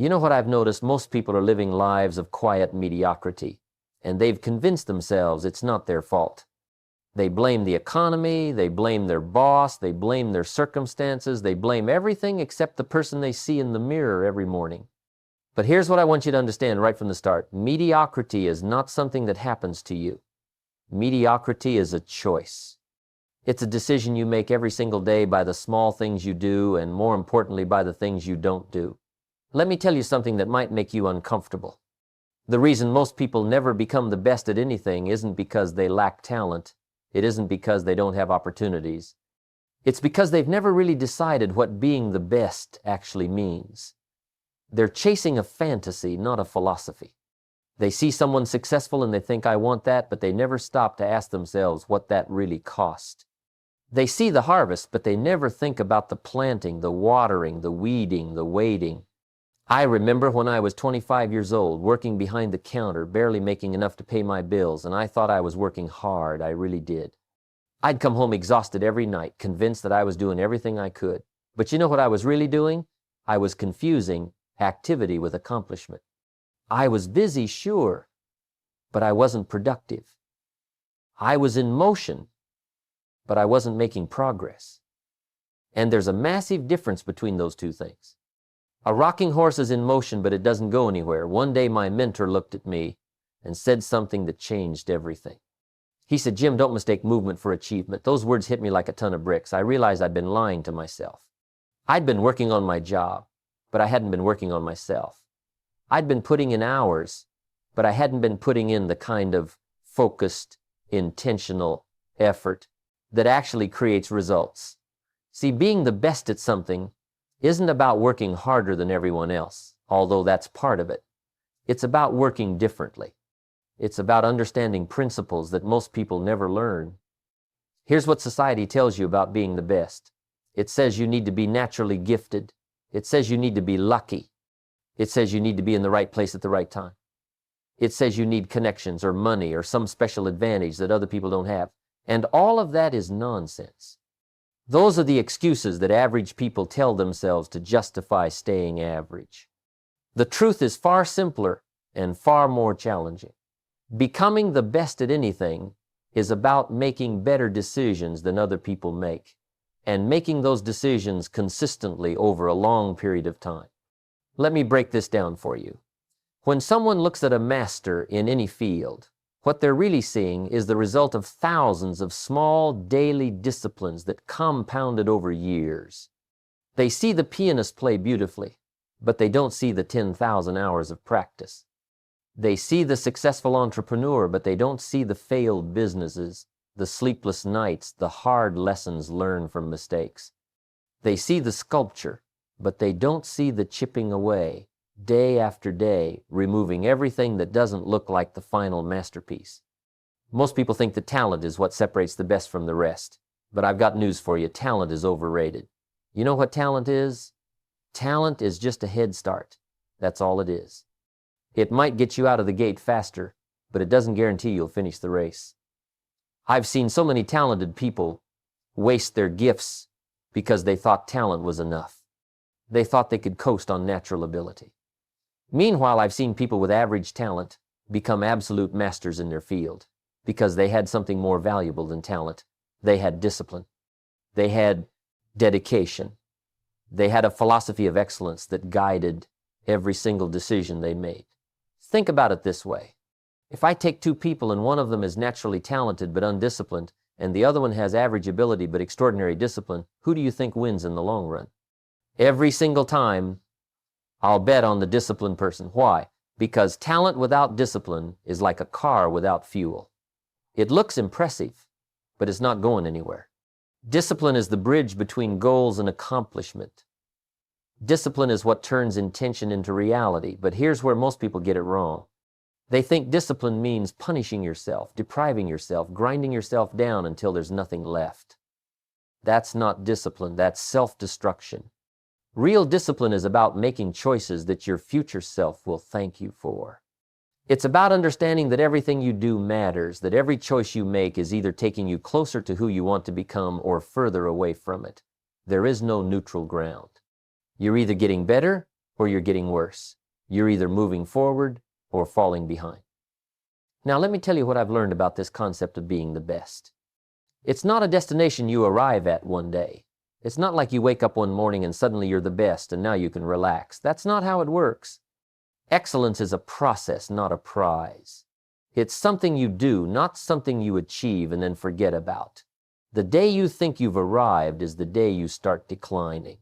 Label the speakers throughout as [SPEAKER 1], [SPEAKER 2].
[SPEAKER 1] You know what I've noticed? Most people are living lives of quiet mediocrity, and they've convinced themselves it's not their fault. They blame the economy, they blame their boss, they blame their circumstances, they blame everything except the person they see in the mirror every morning. But here's what I want you to understand right from the start. Mediocrity is not something that happens to you. Mediocrity is a choice. It's a decision you make every single day by the small things you do, and more importantly, by the things you don't do. Let me tell you something that might make you uncomfortable. The reason most people never become the best at anything isn't because they lack talent. It isn't because they don't have opportunities. It's because they've never really decided what being the best actually means. They're chasing a fantasy, not a philosophy. They see someone successful and they think, I want that, but they never stop to ask themselves what that really cost. They see the harvest, but they never think about the planting, the watering, the weeding, the waiting. I remember when I was 25 years old, working behind the counter, barely making enough to pay my bills, and I thought I was working hard. I really did. I'd come home exhausted every night, convinced that I was doing everything I could. But you know what I was really doing? I was confusing activity with accomplishment. I was busy, sure, but I wasn't productive. I was in motion, but I wasn't making progress. And there's a massive difference between those two things. A rocking horse is in motion, but it doesn't go anywhere. One day my mentor looked at me and said something that changed everything. He said, Jim, don't mistake movement for achievement. Those words hit me like a ton of bricks. I realized I'd been lying to myself. I'd been working on my job, but I hadn't been working on myself. I'd been putting in hours, but I hadn't been putting in the kind of focused, intentional effort that actually creates results. See, being the best at something isn't about working harder than everyone else, although that's part of it. It's about working differently. It's about understanding principles that most people never learn. Here's what society tells you about being the best. It says you need to be naturally gifted. It says you need to be lucky. It says you need to be in the right place at the right time. It says you need connections or money or some special advantage that other people don't have. And all of that is nonsense. Those are the excuses that average people tell themselves to justify staying average. The truth is far simpler and far more challenging. Becoming the best at anything is about making better decisions than other people make, and making those decisions consistently over a long period of time. Let me break this down for you. When someone looks at a master in any field, what they're really seeing is the result of thousands of small daily disciplines that compounded over years. They see the pianist play beautifully, but they don't see the 10,000 hours of practice. They see the successful entrepreneur, but they don't see the failed businesses, the sleepless nights, the hard lessons learned from mistakes. They see the sculpture, but they don't see the chipping away, day after day, removing everything that doesn't look like the final masterpiece. Most people think that talent is what separates the best from the rest, but I've got news for you. Talent is overrated. You know what talent is? Talent is just a head start. That's all it is. It might get you out of the gate faster, but it doesn't guarantee you'll finish the race. I've seen so many talented people waste their gifts because they thought talent was enough. They thought they could coast on natural ability. Meanwhile, I've seen people with average talent become absolute masters in their field because they had something more valuable than talent. They had discipline. They had dedication. They had a philosophy of excellence that guided every single decision they made. Think about it this way. If I take two people and one of them is naturally talented but undisciplined, and the other one has average ability but extraordinary discipline, who do you think wins in the long run? Every single time, I'll bet on the disciplined person. Why? Because talent without discipline is like a car without fuel. It looks impressive, but it's not going anywhere. Discipline is the bridge between goals and accomplishment. Discipline is what turns intention into reality, but here's where most people get it wrong. They think discipline means punishing yourself, depriving yourself, grinding yourself down until there's nothing left. That's not discipline, that's self-destruction. Real discipline is about making choices that your future self will thank you for. It's about understanding that everything you do matters, that every choice you make is either taking you closer to who you want to become or further away from it. There is no neutral ground. You're either getting better or you're getting worse. You're either moving forward or falling behind. Now, let me tell you what I've learned about this concept of being the best. It's not a destination you arrive at one day. It's not like you wake up one morning and suddenly you're the best and now you can relax. That's not how it works. Excellence is a process, not a prize. It's something you do, not something you achieve and then forget about. The day you think you've arrived is the day you start declining.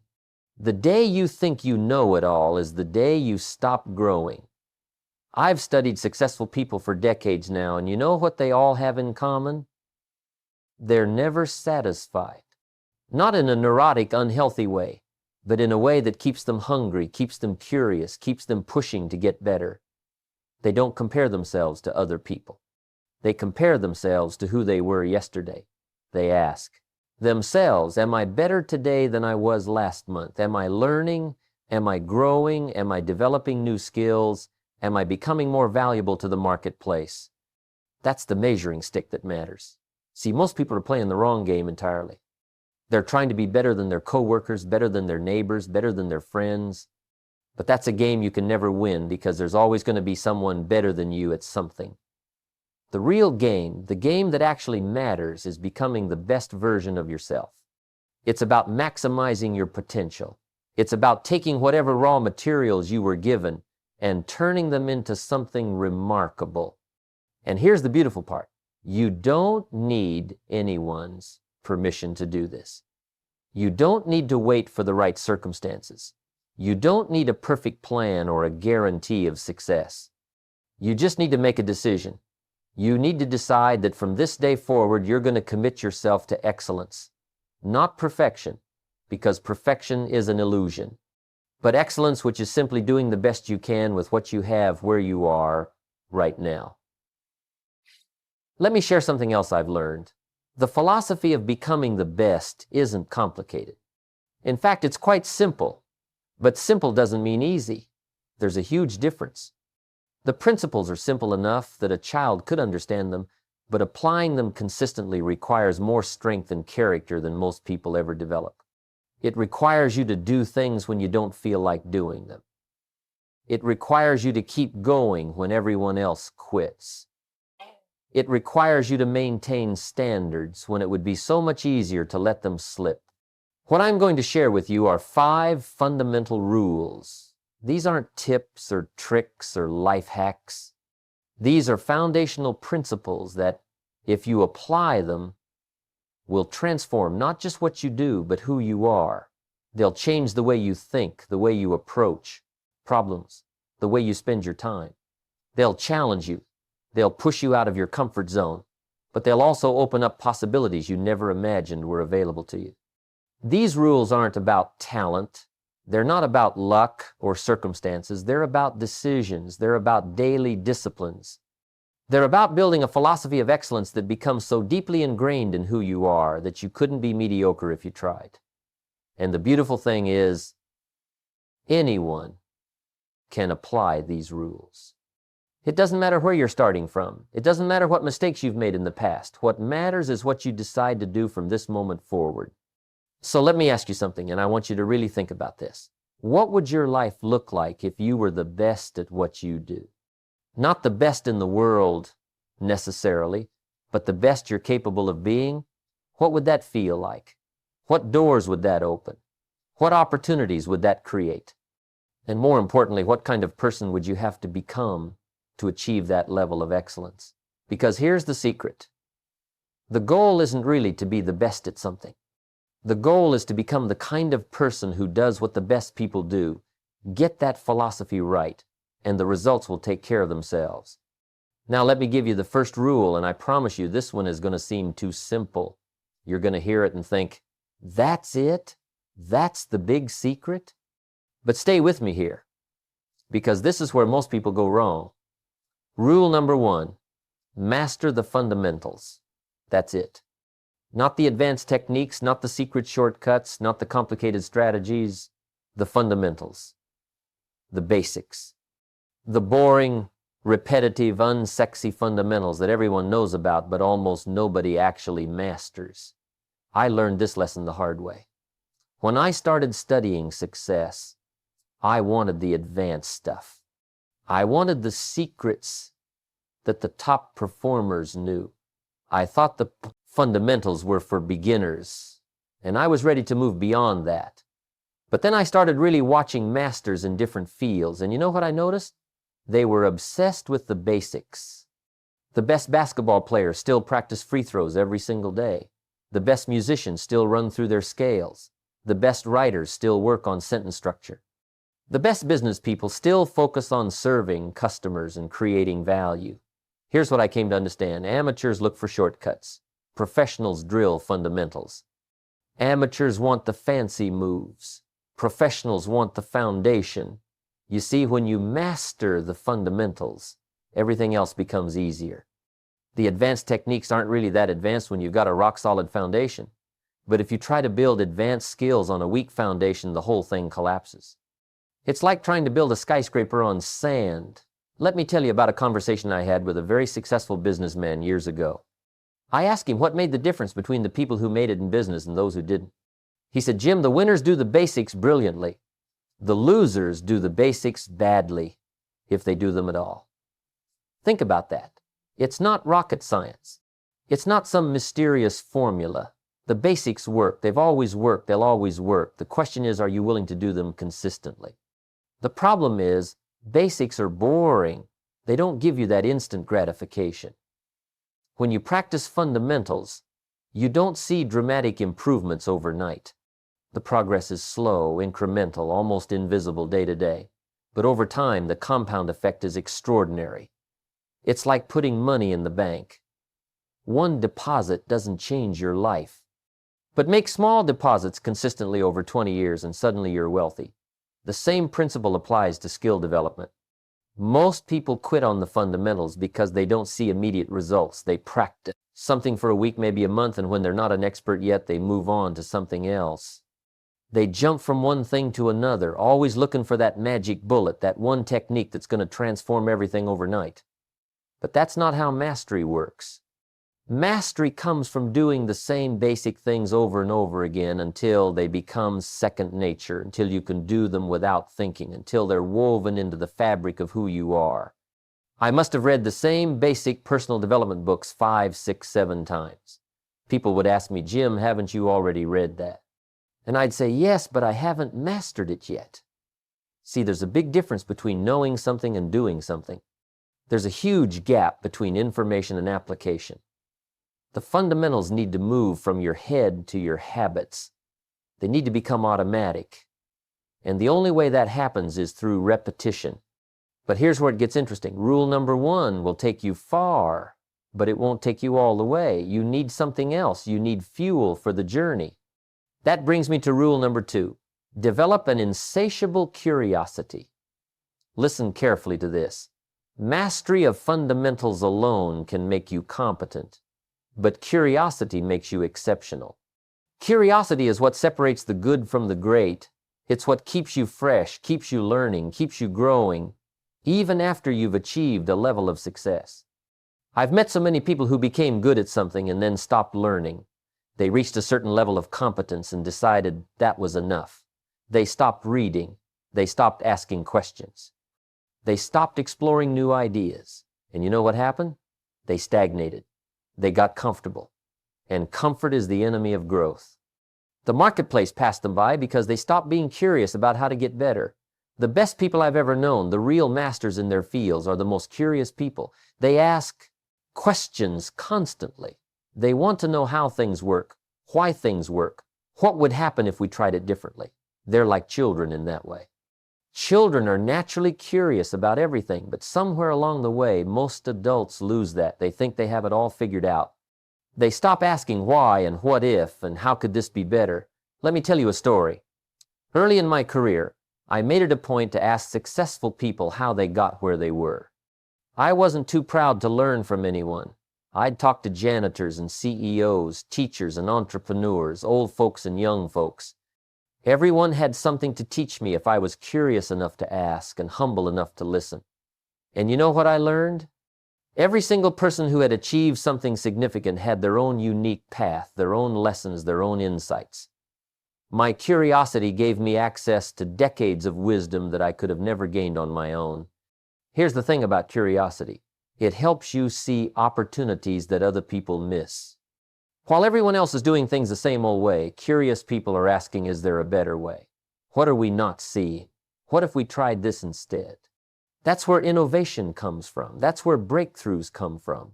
[SPEAKER 1] The day you think you know it all is the day you stop growing. I've studied successful people for decades now, and you know what they all have in common? They're never satisfied. Not in a neurotic, unhealthy way, but in a way that keeps them hungry, keeps them curious, keeps them pushing to get better. They don't compare themselves to other people. They compare themselves to who they were yesterday. They ask themselves, am I better today than I was last month? Am I learning? Am I growing? Am I developing new skills? Am I becoming more valuable to the marketplace? That's the measuring stick that matters. See, most people are playing the wrong game entirely. They're trying to be better than their coworkers, better than their neighbors, better than their friends. But that's a game you can never win because there's always going to be someone better than you at something. The real game, the game that actually matters, is becoming the best version of yourself. It's about maximizing your potential. It's about taking whatever raw materials you were given and turning them into something remarkable. And here's the beautiful part. You don't need anyone's permission to do this. You don't need to wait for the right circumstances. You don't need a perfect plan or a guarantee of success. You just need to make a decision. You need to decide that from this day forward, you're going to commit yourself to excellence, not perfection, because perfection is an illusion, but excellence, which is simply doing the best you can with what you have where you are right now. Let me share something else I've learned. The philosophy of becoming the best isn't complicated. In fact, it's quite simple, but simple doesn't mean easy. There's a huge difference. The principles are simple enough that a child could understand them, but applying them consistently requires more strength and character than most people ever develop. It requires you to do things when you don't feel like doing them. It requires you to keep going when everyone else quits. It requires you to maintain standards when it would be so much easier to let them slip. What I'm going to share with you are 5 fundamental rules. These aren't tips or tricks or life hacks. These are foundational principles that, if you apply them, will transform not just what you do, but who you are. They'll change the way you think, the way you approach problems, the way you spend your time. They'll challenge you. They'll push you out of your comfort zone, but they'll also open up possibilities you never imagined were available to you. These rules aren't about talent. They're not about luck or circumstances. They're about decisions. They're about daily disciplines. They're about building a philosophy of excellence that becomes so deeply ingrained in who you are that you couldn't be mediocre if you tried. And the beautiful thing is, anyone can apply these rules. It doesn't matter where you're starting from. It doesn't matter what mistakes you've made in the past. What matters is what you decide to do from this moment forward. So let me ask you something, and I want you to really think about this. What would your life look like if you were the best at what you do? Not the best in the world necessarily, but the best you're capable of being? What would that feel like? What doors would that open? What opportunities would that create? And more importantly, what kind of person would you have to become to achieve that level of excellence? Because here's the secret. The goal isn't really to be the best at something. The goal is to become the kind of person who does what the best people do. Get that philosophy right, and the results will take care of themselves. Now let me give you the first rule, and I promise you this one is going to seem too simple. You're going to hear it and think, that's it? That's the big secret? But stay with me here, because this is where most people go wrong. Rule number 1, master the fundamentals. That's it. Not the advanced techniques, not the secret shortcuts, not the complicated strategies, the fundamentals, the basics, the boring, repetitive, unsexy fundamentals that everyone knows about but almost nobody actually masters. I learned this lesson the hard way. When I started studying success, I wanted the advanced stuff. I wanted the secrets that the top performers knew. I thought the fundamentals were for beginners, and I was ready to move beyond that. But then I started really watching masters in different fields, and you know what I noticed? They were obsessed with the basics. The best basketball players still practice free throws every single day. The best musicians still run through their scales. The best writers still work on sentence structure. The best business people still focus on serving customers and creating value. Here's what I came to understand. Amateurs look for shortcuts. Professionals drill fundamentals. Amateurs want the fancy moves. Professionals want the foundation. You see, when you master the fundamentals, everything else becomes easier. The advanced techniques aren't really that advanced when you've got a rock-solid foundation. But if you try to build advanced skills on a weak foundation, the whole thing collapses. It's like trying to build a skyscraper on sand. Let me tell you about a conversation I had with a very successful businessman years ago. I asked him what made the difference between the people who made it in business and those who didn't. He said, "Jim, the winners do the basics brilliantly. The losers do the basics badly, if they do them at all." Think about that. It's not rocket science. It's not some mysterious formula. The basics work. They've always worked. They'll always work. The question is, are you willing to do them consistently? The problem is, basics are boring. They don't give you that instant gratification. When you practice fundamentals, you don't see dramatic improvements overnight. The progress is slow, incremental, almost invisible day to day. But over time, the compound effect is extraordinary. It's like putting money in the bank. One deposit doesn't change your life. But make small deposits consistently over 20 years and suddenly you're wealthy. The same principle applies to skill development. Most people quit on the fundamentals because they don't see immediate results. They practice something for a week, maybe a month, and when they're not an expert yet, they move on to something else. They jump from one thing to another, always looking for that magic bullet, that one technique that's going to transform everything overnight. But that's not how mastery works. Mastery comes from doing the same basic things over and over again until they become second nature, until you can do them without thinking, until they're woven into the fabric of who you are. I must have read the same basic personal development books 5, 6, 7 times. People would ask me, "Jim, haven't you already read that?" And I'd say, "Yes, but I haven't mastered it yet." See, there's a big difference between knowing something and doing something. There's a huge gap between information and application. The fundamentals need to move from your head to your habits. They need to become automatic. And the only way that happens is through repetition. But here's where it gets interesting. Rule number 1 will take you far, but it won't take you all the way. You need something else. You need fuel for the journey. That brings me to rule number 2. Develop an insatiable curiosity. Listen carefully to this. Mastery of fundamentals alone can make you competent. But curiosity makes you exceptional. Curiosity is what separates the good from the great. It's what keeps you fresh, keeps you learning, keeps you growing, even after you've achieved a level of success. I've met so many people who became good at something and then stopped learning. They reached a certain level of competence and decided that was enough. They stopped reading. They stopped asking questions. They stopped exploring new ideas. And you know what happened? They stagnated. They got comfortable. And comfort is the enemy of growth. The marketplace passed them by because they stopped being curious about how to get better. The best people I've ever known, the real masters in their fields, are the most curious people. They ask questions constantly. They want to know how things work, why things work, what would happen if we tried it differently. They're like children in that way. Children are naturally curious about everything, but somewhere along the way, most adults lose that. They think they have it all figured out. They stop asking why and what if and how could this be better. Let me tell you a story. Early in my career, I made it a point to ask successful people how they got where they were. I wasn't too proud to learn from anyone. I'd talk to janitors and CEOs, teachers and entrepreneurs, old folks and young folks. Everyone had something to teach me if I was curious enough to ask and humble enough to listen. And you know what I learned? Every single person who had achieved something significant had their own unique path, their own lessons, their own insights. My curiosity gave me access to decades of wisdom that I could have never gained on my own. Here's the thing about curiosity. It helps you see opportunities that other people miss. While everyone else is doing things the same old way, curious people are asking, is there a better way? What are we not seeing? What if we tried this instead? That's where innovation comes from. That's where breakthroughs come from.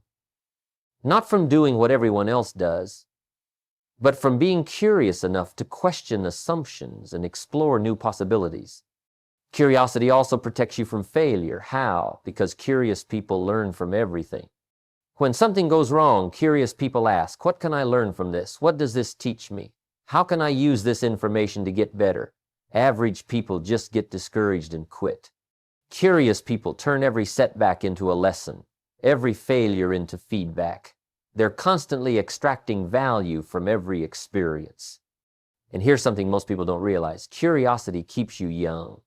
[SPEAKER 1] Not from doing what everyone else does, but from being curious enough to question assumptions and explore new possibilities. Curiosity also protects you from failure. How? Because curious people learn from everything. When something goes wrong, curious people ask, what can I learn from this? What does this teach me? How can I use this information to get better? Average people just get discouraged and quit. Curious people turn every setback into a lesson, every failure into feedback. They're constantly extracting value from every experience. And here's something most people don't realize. Curiosity keeps you young.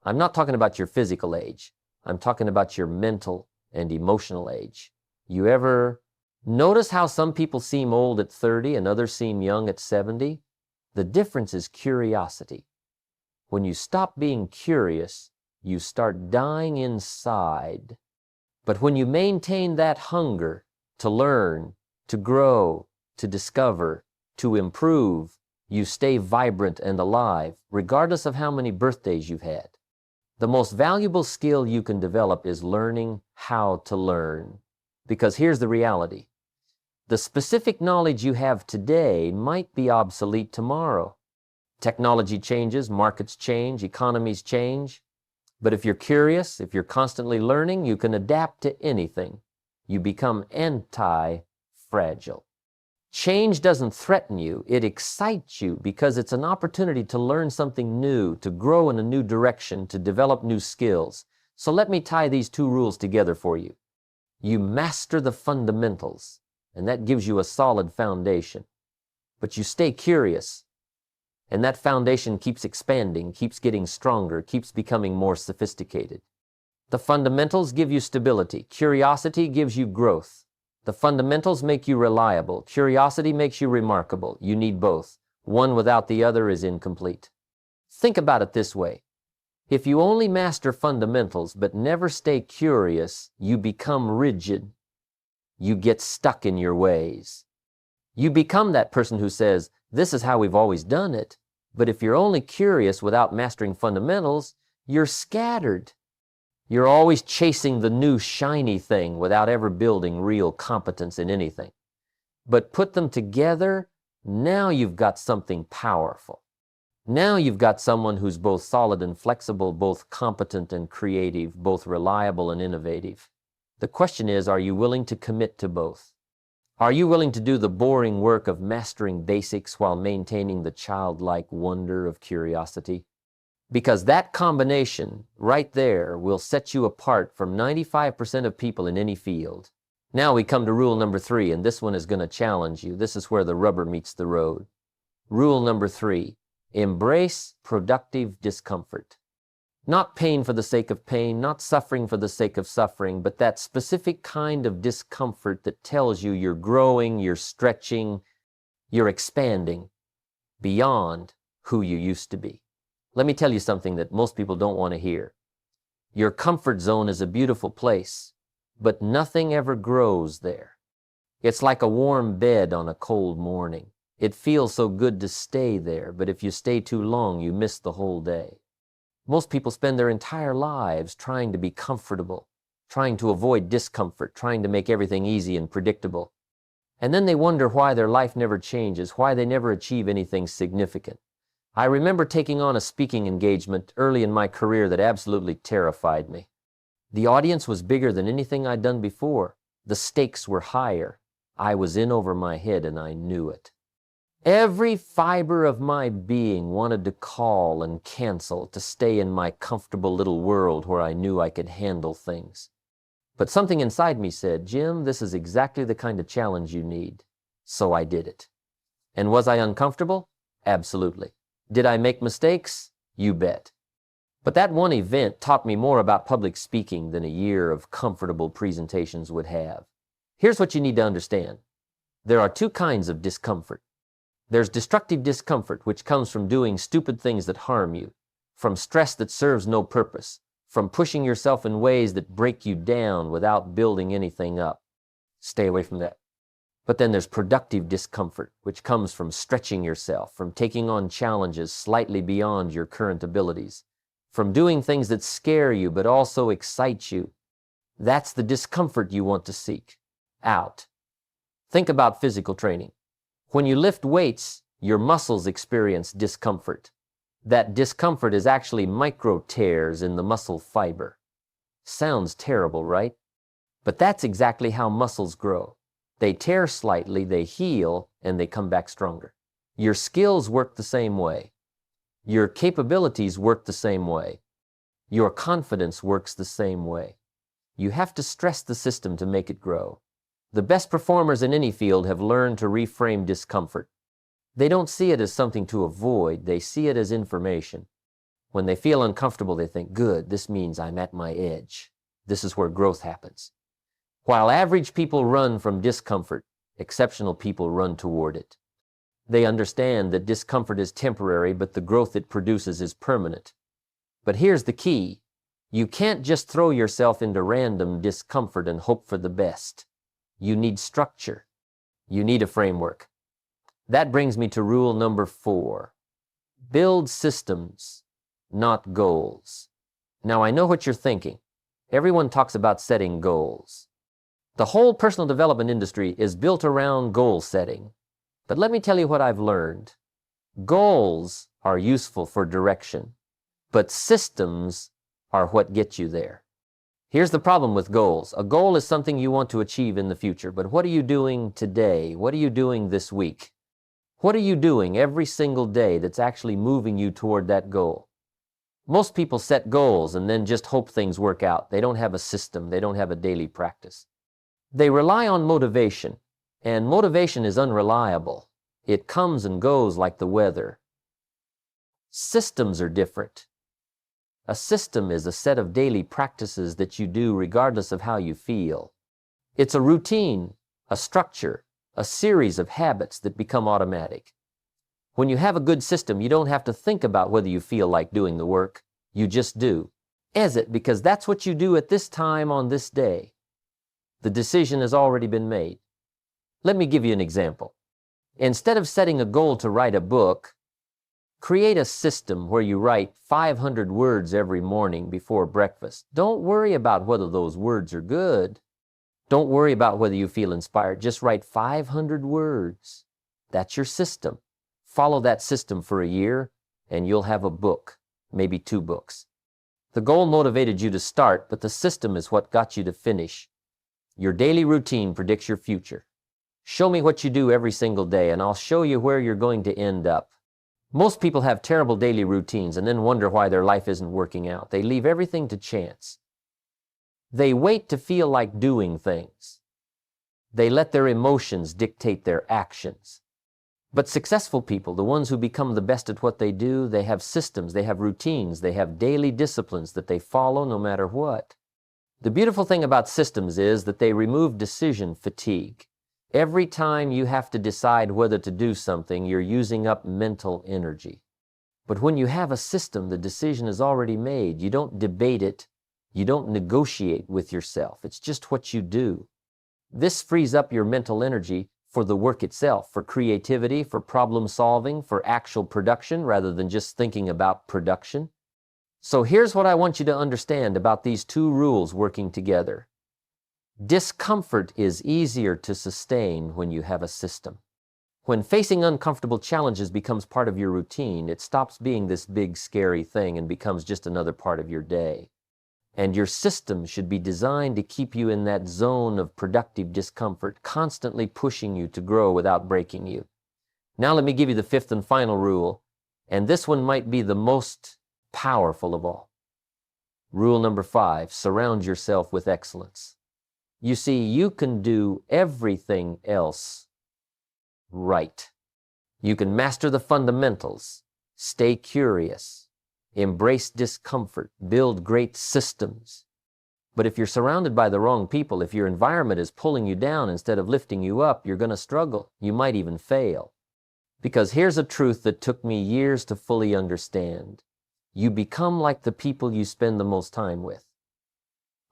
[SPEAKER 1] I'm not talking about your physical age. I'm talking about your mental and emotional age. You ever notice how some people seem old at 30 and others seem young at 70? The difference is curiosity. When you stop being curious, you start dying inside. But when you maintain that hunger to learn, to grow, to discover, to improve, you stay vibrant and alive, regardless of how many birthdays you've had. The most valuable skill you can develop is learning how to learn. Because here's the reality. The specific knowledge you have today might be obsolete tomorrow. Technology changes, markets change, economies change. But if you're curious, if you're constantly learning, you can adapt to anything. You become anti-fragile. Change doesn't threaten you, it excites you because it's an opportunity to learn something new, to grow in a new direction, to develop new skills. So let me tie these two rules together for you. You master the fundamentals, and that gives you a solid foundation. But you stay curious, and that foundation keeps expanding, keeps getting stronger, keeps becoming more sophisticated. The fundamentals give you stability. Curiosity gives you growth. The fundamentals make you reliable. Curiosity makes you remarkable. You need both. One without the other is incomplete. Think about it this way. If you only master fundamentals but never stay curious, you become rigid. You get stuck in your ways. You become that person who says, this is how we've always done it. But if you're only curious without mastering fundamentals, you're scattered. You're always chasing the new shiny thing without ever building real competence in anything. But put them together, now you've got something powerful. Now you've got someone who's both solid and flexible, both competent and creative, both reliable and innovative. The question is, are you willing to commit to both? Are you willing to do the boring work of mastering basics while maintaining the childlike wonder of curiosity? Because that combination right there will set you apart from 95% of people in any field. Now we come to rule number 3, and this one is going to challenge you. This is where the rubber meets the road. Rule number 3, embrace productive discomfort. Not pain for the sake of pain, not suffering for the sake of suffering, but that specific kind of discomfort that tells you you're growing, you're stretching, you're expanding beyond who you used to be. Let me tell you something that most people don't want to hear. Your comfort zone is a beautiful place, but nothing ever grows there. It's like a warm bed on a cold morning. It feels so good to stay there, but if you stay too long, you miss the whole day. Most people spend their entire lives trying to be comfortable, trying to avoid discomfort, trying to make everything easy and predictable. And then they wonder why their life never changes, why they never achieve anything significant. I remember taking on a speaking engagement early in my career that absolutely terrified me. The audience was bigger than anything I'd done before. The stakes were higher. I was in over my head and I knew it. Every fiber of my being wanted to call and cancel to stay in my comfortable little world where I knew I could handle things. But something inside me said, Jim, this is exactly the kind of challenge you need. So I did it. And was I uncomfortable? Absolutely. Did I make mistakes? You bet. But that one event taught me more about public speaking than a year of comfortable presentations would have. Here's what you need to understand. There are two kinds of discomfort. There's destructive discomfort, which comes from doing stupid things that harm you, from stress that serves no purpose, from pushing yourself in ways that break you down without building anything up. Stay away from that. But then there's productive discomfort, which comes from stretching yourself, from taking on challenges slightly beyond your current abilities, from doing things that scare you but also excite you. That's the discomfort you want to seek out. Think about physical training. When you lift weights, your muscles experience discomfort. That discomfort is actually micro tears in the muscle fiber. Sounds terrible, right? But that's exactly how muscles grow. They tear slightly, they heal, and they come back stronger. Your skills work the same way. Your capabilities work the same way. Your confidence works the same way. You have to stress the system to make it grow. The best performers in any field have learned to reframe discomfort. They don't see it as something to avoid, they see it as information. When they feel uncomfortable, they think, good, this means I'm at my edge. This is where growth happens. While average people run from discomfort, exceptional people run toward it. They understand that discomfort is temporary, but the growth it produces is permanent. But here's the key. You can't just throw yourself into random discomfort and hope for the best. You need structure. You need a framework. That brings me to rule number 4. Build systems, not goals. Now, I know what you're thinking. Everyone talks about setting goals. The whole personal development industry is built around goal setting. But let me tell you what I've learned. Goals are useful for direction, but systems are what get you there. Here's the problem with goals. A goal is something you want to achieve in the future, but what are you doing today? What are you doing this week? What are you doing every single day that's actually moving you toward that goal? Most people set goals and then just hope things work out. They don't have a system. They don't have a daily practice. They rely on motivation, and motivation is unreliable. It comes and goes like the weather. Systems are different. A system is a set of daily practices that you do regardless of how you feel. It's a routine, a structure, a series of habits that become automatic. When you have a good system, you don't have to think about whether you feel like doing the work. You just do. Is it because that's what you do at this time on this day? The decision has already been made. Let me give you an example. Instead of setting a goal to write a book, create a system where you write 500 words every morning before breakfast. Don't worry about whether those words are good. Don't worry about whether you feel inspired. Just write 500 words. That's your system. Follow that system for a year, and you'll have a book, maybe 2 books. The goal motivated you to start, but the system is what got you to finish. Your daily routine predicts your future. Show me what you do every single day, and I'll show you where you're going to end up. Most people have terrible daily routines and then wonder why their life isn't working out. They leave everything to chance. They wait to feel like doing things. They let their emotions dictate their actions. But successful people, the ones who become the best at what they do, they have systems, they have routines, they have daily disciplines that they follow no matter what. The beautiful thing about systems is that they remove decision fatigue. Every time you have to decide whether to do something, you're using up mental energy. But when you have a system, the decision is already made. You don't debate it. You don't negotiate with yourself. It's just what you do. This frees up your mental energy for the work itself, for creativity, for problem solving, for actual production, rather than just thinking about production. So here's what I want you to understand about these 2 rules working together. Discomfort is easier to sustain when you have a system. When facing uncomfortable challenges becomes part of your routine, it stops being this big, scary thing and becomes just another part of your day. And your system should be designed to keep you in that zone of productive discomfort, constantly pushing you to grow without breaking you. Now let me give you the 5th and final rule, and this one might be the most powerful of all. Rule number 5, surround yourself with excellence. You see, you can do everything else right. You can master the fundamentals, stay curious, embrace discomfort, build great systems. But if you're surrounded by the wrong people, if your environment is pulling you down instead of lifting you up, you're going to struggle. You might even fail. Because here's a truth that took me years to fully understand. You become like the people you spend the most time with.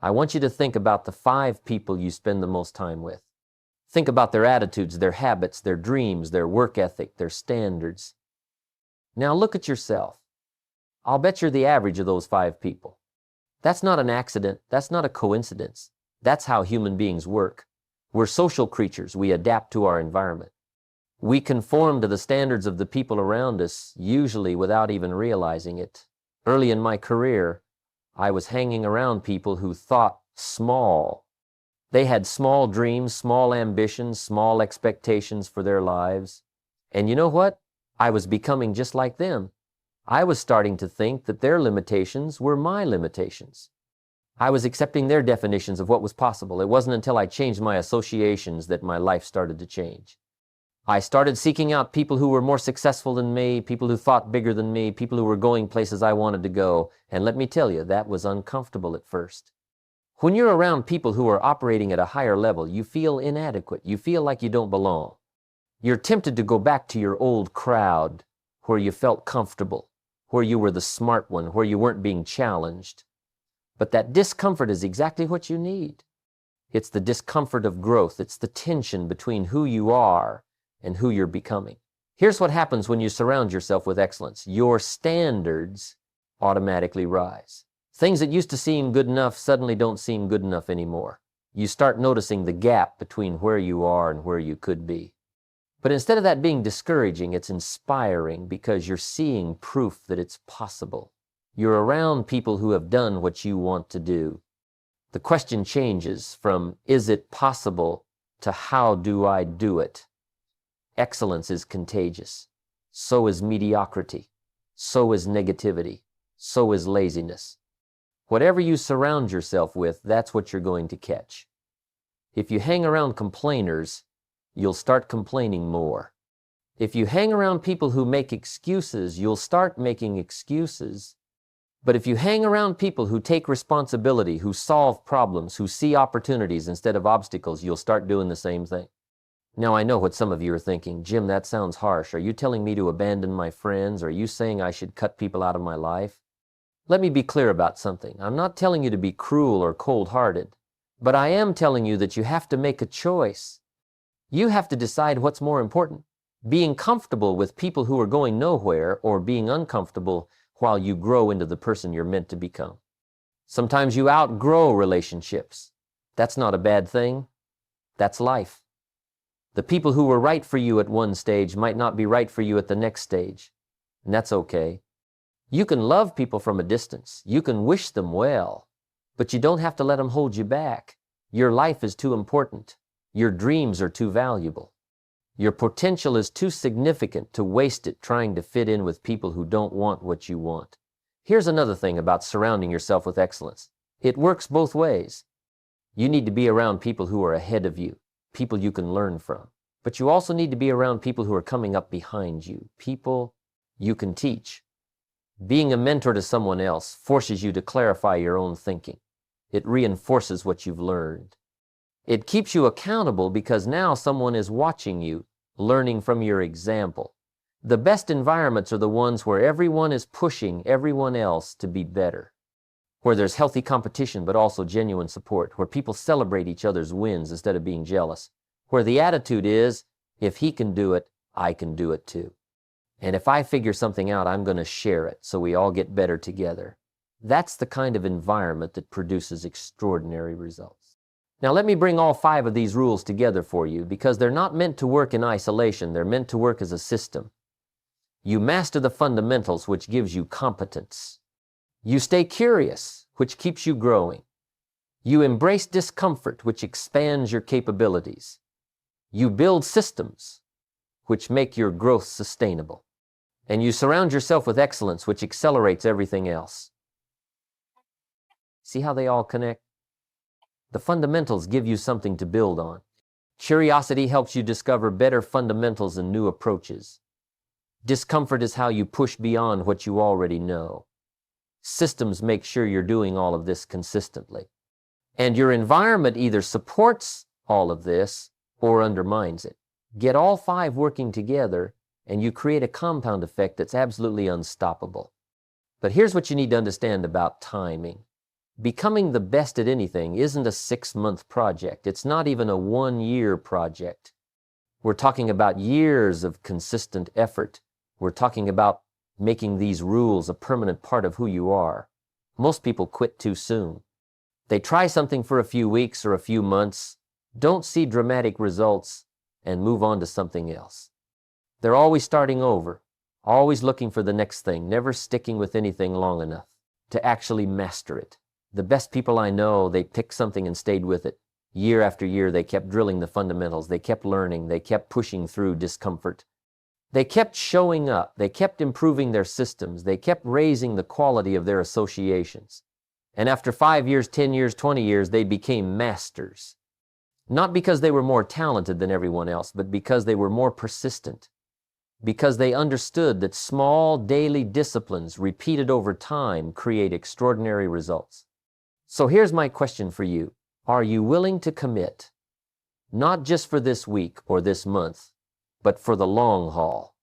[SPEAKER 1] I want you to think about the 5 people you spend the most time with. Think about their attitudes, their habits, their dreams, their work ethic, their standards. Now look at yourself. I'll bet you're the average of those 5 people. That's not an accident. That's not a coincidence. That's how human beings work. We're social creatures. We adapt to our environment. We conform to the standards of the people around us, usually without even realizing it. Early in my career, I was hanging around people who thought small. They had small dreams, small ambitions, small expectations for their lives. And you know what? I was becoming just like them. I was starting to think that their limitations were my limitations. I was accepting their definitions of what was possible. It wasn't until I changed my associations that my life started to change. I started seeking out people who were more successful than me, people who thought bigger than me, people who were going places I wanted to go. And let me tell you, that was uncomfortable at first. When you're around people who are operating at a higher level, you feel inadequate. You feel like you don't belong. You're tempted to go back to your old crowd where you felt comfortable, where you were the smart one, where you weren't being challenged. But that discomfort is exactly what you need. It's the discomfort of growth. It's the tension between who you are and who you're becoming. Here's what happens when you surround yourself with excellence. Your standards automatically rise. Things that used to seem good enough suddenly don't seem good enough anymore. You start noticing the gap between where you are and where you could be. But instead of that being discouraging, it's inspiring because you're seeing proof that it's possible. You're around people who have done what you want to do. The question changes from, is it possible, to how do I do it? Excellence is contagious. So is mediocrity. So is negativity. So is laziness. Whatever you surround yourself with, that's what you're going to catch. If you hang around complainers, you'll start complaining more. If you hang around people who make excuses, you'll start making excuses. But if you hang around people who take responsibility, who solve problems, who see opportunities instead of obstacles, you'll start doing the same thing. Now, I know what some of you are thinking. Jim, that sounds harsh. Are you telling me to abandon my friends? Are you saying I should cut people out of my life? Let me be clear about something. I'm not telling you to be cruel or cold-hearted, but I am telling you that you have to make a choice. You have to decide what's more important, being comfortable with people who are going nowhere or being uncomfortable while you grow into the person you're meant to become. Sometimes you outgrow relationships. That's not a bad thing. That's life. The people who were right for you at one stage might not be right for you at the next stage, and that's okay. You can love people from a distance. You can wish them well, but you don't have to let them hold you back. Your life is too important. Your dreams are too valuable. Your potential is too significant to waste it trying to fit in with people who don't want what you want. Here's another thing about surrounding yourself with excellence. It works both ways. You need to be around people who are ahead of you, people you can learn from. But you also need to be around people who are coming up behind you, people you can teach. Being a mentor to someone else forces you to clarify your own thinking. It reinforces what you've learned. It keeps you accountable because now someone is watching you, learning from your example. The best environments are the ones where everyone is pushing everyone else to be better, where there's healthy competition but also genuine support, where people celebrate each other's wins instead of being jealous, where the attitude is, if he can do it, I can do it too. And if I figure something out, I'm going to share it so we all get better together. That's the kind of environment that produces extraordinary results. Now let me bring all 5 of these rules together for you because they're not meant to work in isolation. They're meant to work as a system. You master the fundamentals, which gives you competence. You stay curious, which keeps you growing. You embrace discomfort, which expands your capabilities. You build systems, which make your growth sustainable. And you surround yourself with excellence, which accelerates everything else. See how they all connect? The fundamentals give you something to build on. Curiosity helps you discover better fundamentals and new approaches. Discomfort is how you push beyond what you already know. Systems make sure you're doing all of this consistently. And your environment either supports all of this or undermines it. Get all 5 working together, and you create a compound effect that's absolutely unstoppable. But here's what you need to understand about timing. Becoming the best at anything isn't a 6-month project. It's not even a 1-year project. We're talking about years of consistent effort. We're talking about making these rules a permanent part of who you are. Most people quit too soon. They try something for a few weeks or a few months, don't see dramatic results, and move on to something else. They're always starting over, always looking for the next thing, never sticking with anything long enough to actually master it. The best people I know, they picked something and stayed with it. Year after year, they kept drilling the fundamentals. They kept learning. They kept pushing through discomfort. They kept showing up. They kept improving their systems. They kept raising the quality of their associations. And after 5 years, 10 years, 20 years, they became masters. Not because they were more talented than everyone else, but because they were more persistent. Because they understood that small daily disciplines repeated over time create extraordinary results. So here's my question for you. Are you willing to commit, not just for this week or this month, but for the long haul?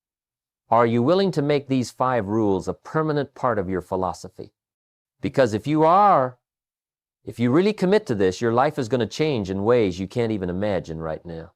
[SPEAKER 1] Are you willing to make these 5 rules a permanent part of your philosophy? Because if you are, if you really commit to this, your life is going to change in ways you can't even imagine right now.